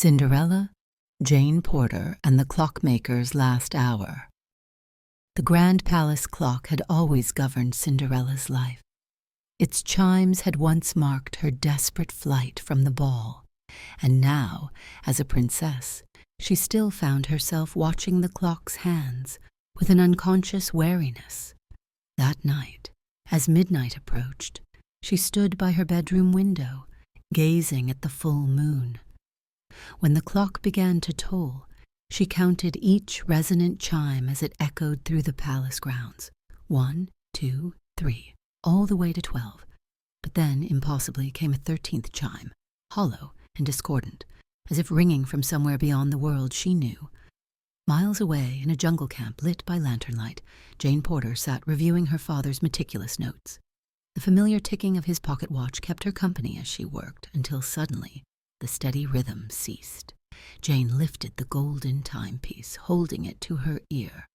Cinderella, Jane Porter, and the Clockmaker's Last Hour. The grand palace clock had always governed Cinderella's life. Its chimes had once marked her desperate flight from the ball, and now, as a princess, she still found herself watching the clock's hands with an unconscious wariness. That night, as midnight approached, she stood by her bedroom window, gazing at the full moon. When the clock began to toll, she counted each resonant chime as it echoed through the palace grounds. 1, 2, 3, all the way to 12. But then, impossibly, came a 13th chime, hollow and discordant, as if ringing from somewhere beyond the world she knew. Miles away, in a jungle camp lit by lantern light, Jane Porter sat reviewing her father's meticulous notes. The familiar ticking of his pocket watch kept her company as she worked, until suddenly the steady rhythm ceased. Jane lifted the golden timepiece, holding it to her ear.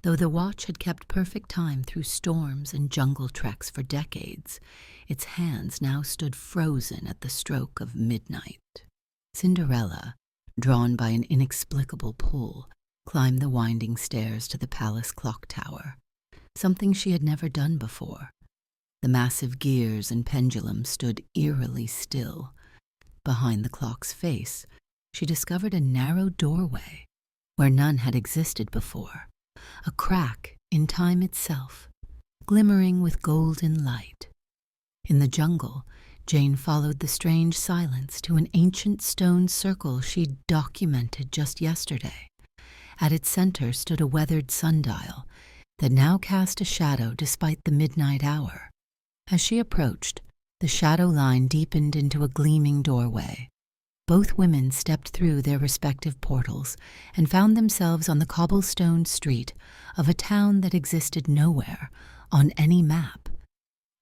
Though the watch had kept perfect time through storms and jungle treks for decades, its hands now stood frozen at the stroke of midnight. Cinderella, drawn by an inexplicable pull, climbed the winding stairs to the palace clock tower, something she had never done before. The massive gears and pendulum stood eerily still. Behind the clock's face, she discovered a narrow doorway where none had existed before, a crack in time itself, glimmering with golden light. In the jungle, Jane followed the strange silence to an ancient stone circle she'd documented just yesterday. At its center stood a weathered sundial that now cast a shadow despite the midnight hour. As she approached, the shadow line deepened into a gleaming doorway. Both women stepped through their respective portals and found themselves on the cobblestone street of a town that existed nowhere on any map.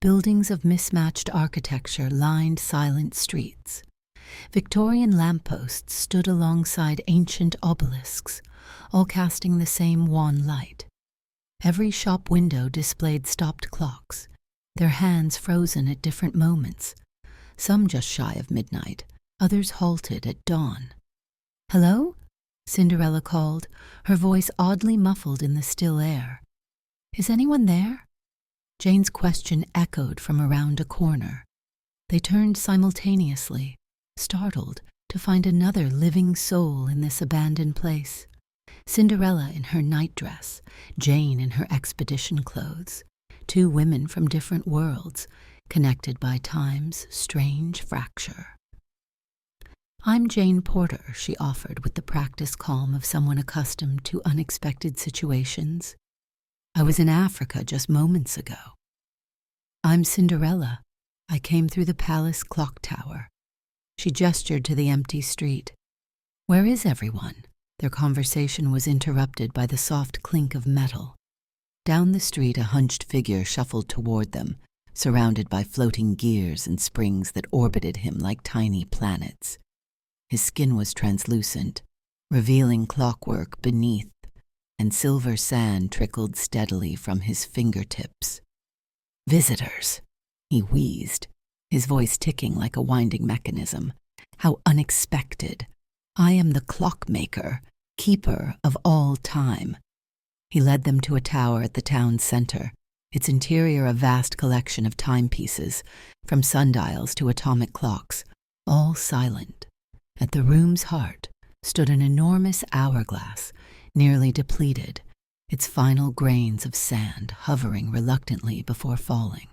Buildings of mismatched architecture lined silent streets. Victorian lampposts stood alongside ancient obelisks, all casting the same wan light. Every shop window displayed stopped clocks, their hands frozen at different moments, some just shy of midnight, others halted at dawn. "Hello?" Cinderella called, her voice oddly muffled in the still air. "Is anyone there?" Jane's question echoed from around a corner. They turned simultaneously, startled to find another living soul in this abandoned place. Cinderella in her nightdress, Jane in her expedition clothes. Two women from different worlds, connected by time's strange fracture. "I'm Jane Porter," she offered with the practiced calm of someone accustomed to unexpected situations. "I was in Africa just moments ago." "I'm Cinderella. I came through the palace clock tower." She gestured to the empty street. "Where is everyone?" Their conversation was interrupted by the soft clink of metal. Down the street, a hunched figure shuffled toward them, surrounded by floating gears and springs that orbited him like tiny planets. His skin was translucent, revealing clockwork beneath, and silver sand trickled steadily from his fingertips. "Visitors," he wheezed, his voice ticking like a winding mechanism. "How unexpected. I am the Clockmaker, keeper of all time." He led them to a tower at the town's center, its interior a vast collection of timepieces, from sundials to atomic clocks, all silent. At the room's heart stood an enormous hourglass, nearly depleted, its final grains of sand hovering reluctantly before falling.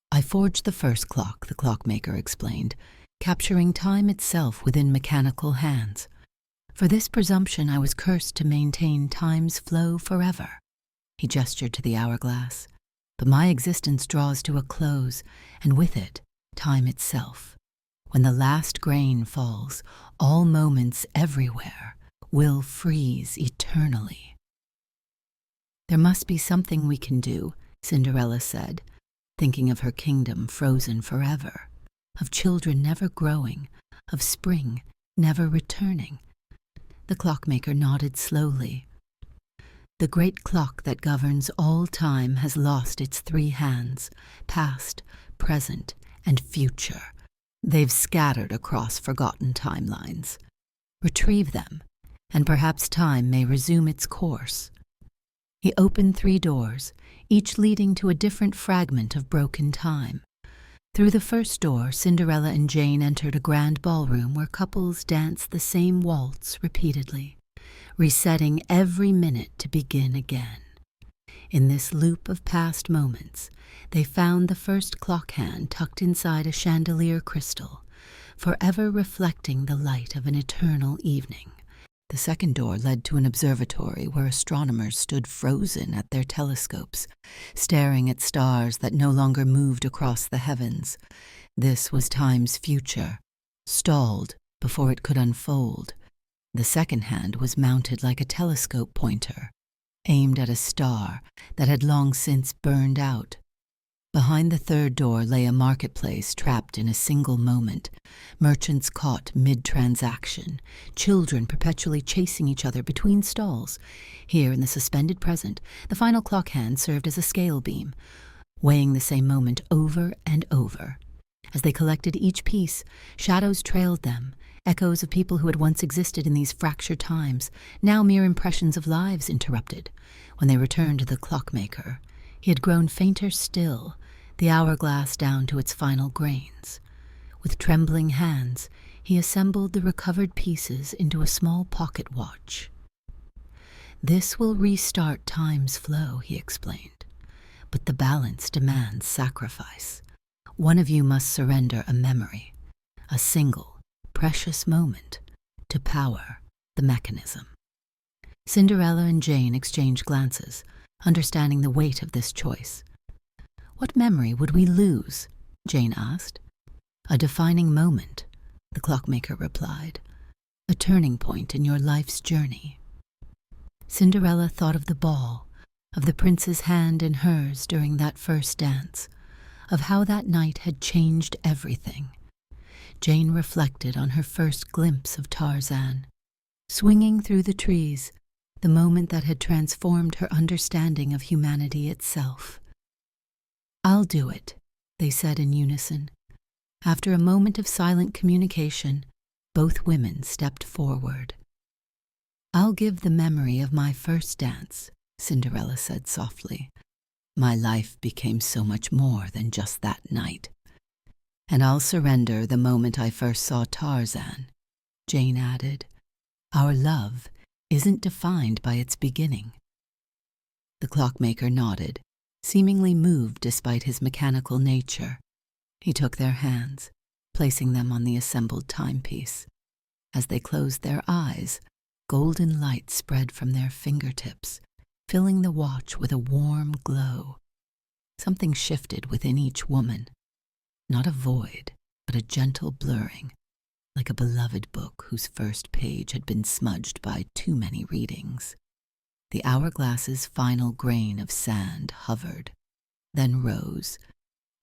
"I forged the first clock," the clockmaker explained, capturing time itself within mechanical hands. "For this presumption I was cursed to maintain time's flow forever." He gestured to the hourglass. "But my existence draws to a close, and with it, time itself. When the last grain falls, all moments everywhere will freeze eternally." "There must be something we can do," Cinderella said, thinking of her kingdom frozen forever, of children never growing, of spring never returning. The clockmaker nodded slowly. "The great clock that governs all time has lost its three hands, past, present, and future. They've scattered across forgotten timelines. Retrieve them, and perhaps time may resume its course. He opened 3 doors, each leading to a different fragment of broken time. Through the first door, Cinderella and Jane entered a grand ballroom where couples danced the same waltz repeatedly, resetting every minute to begin again. In this loop of past moments, they found the first clock hand tucked inside a chandelier crystal, forever reflecting the light of an eternal evening. The second door led to an observatory where astronomers stood frozen at their telescopes, staring at stars that no longer moved across the heavens. This was time's future, stalled before it could unfold. The second hand was mounted like a telescope pointer, aimed at a star that had long since burned out. Behind the third door lay a marketplace trapped in a single moment, merchants caught mid-transaction, children perpetually chasing each other between stalls. Here, in the suspended present, the final clock hand served as a scale beam, weighing the same moment over and over. As they collected each piece, shadows trailed them, echoes of people who had once existed in these fractured times, now mere impressions of lives interrupted. When they returned to the Clockmaker, he had grown fainter still, the hourglass down to its final grains. With trembling hands, he assembled the recovered pieces into a small pocket watch. "This will restart time's flow," he explained, "but the balance demands sacrifice. One of you must surrender a memory, a single, precious moment, to power the mechanism." Cinderella and Jane exchanged glances, understanding the weight of this choice. "What memory would we lose?" Jane asked. "A defining moment," the Clockmaker replied. "A turning point in your life's journey." Cinderella thought of the ball, of the prince's hand in hers during that first dance, of how that night had changed everything. Jane reflected on her first glimpse of Tarzan, swinging through the trees, the moment that had transformed her understanding of humanity itself. "I'll do it," they said in unison. After a moment of silent communication, both women stepped forward. "I'll give the memory of my first dance," Cinderella said softly. "My life became so much more than just that night. And I'll surrender the moment I first saw Tarzan," Jane added. "Our love isn't defined by its beginning." The Clockmaker nodded, seemingly moved despite his mechanical nature. He took their hands, placing them on the assembled timepiece. As they closed their eyes, golden light spread from their fingertips, filling the watch with a warm glow. Something shifted within each woman. Not a void, but a gentle blurring, like a beloved book whose first page had been smudged by too many readings. The hourglass's final grain of sand hovered, then rose,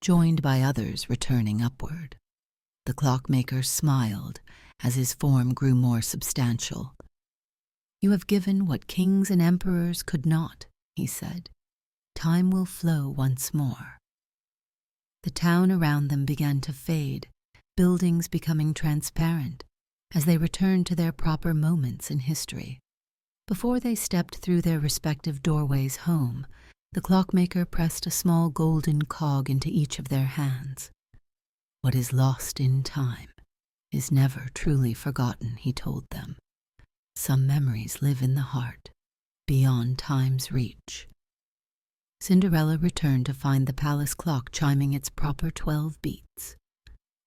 joined by others returning upward. The Clockmaker smiled as his form grew more substantial. "You have given what kings and emperors could not," he said. "Time will flow once more." The town around them began to fade, buildings becoming transparent, as they returned to their proper moments in history. Before they stepped through their respective doorways home, the Clockmaker pressed a small golden cog into each of their hands. "What is lost in time is never truly forgotten," he told them. "Some memories live in the heart, beyond time's reach." Cinderella returned to find the palace clock chiming its proper 12 beats.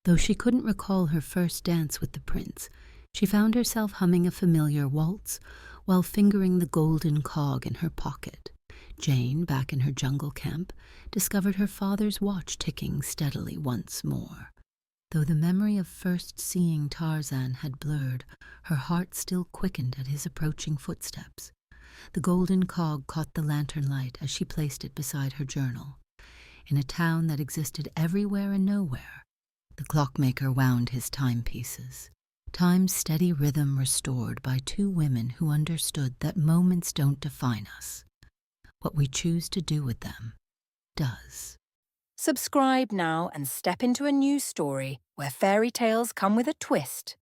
Though she couldn't recall her first dance with the prince, she found herself humming a familiar waltz while fingering the golden cog in her pocket. Jane, back in her jungle camp, discovered her father's watch ticking steadily once more. Though the memory of first seeing Tarzan had blurred, her heart still quickened at his approaching footsteps. The golden cog caught the lantern light as she placed it beside her journal. In a town that existed everywhere and nowhere, the Clockmaker wound his timepieces. Time's steady rhythm restored by 2 women who understood that moments don't define us. What we choose to do with them does. Subscribe now and step into a new story where fairy tales come with a twist.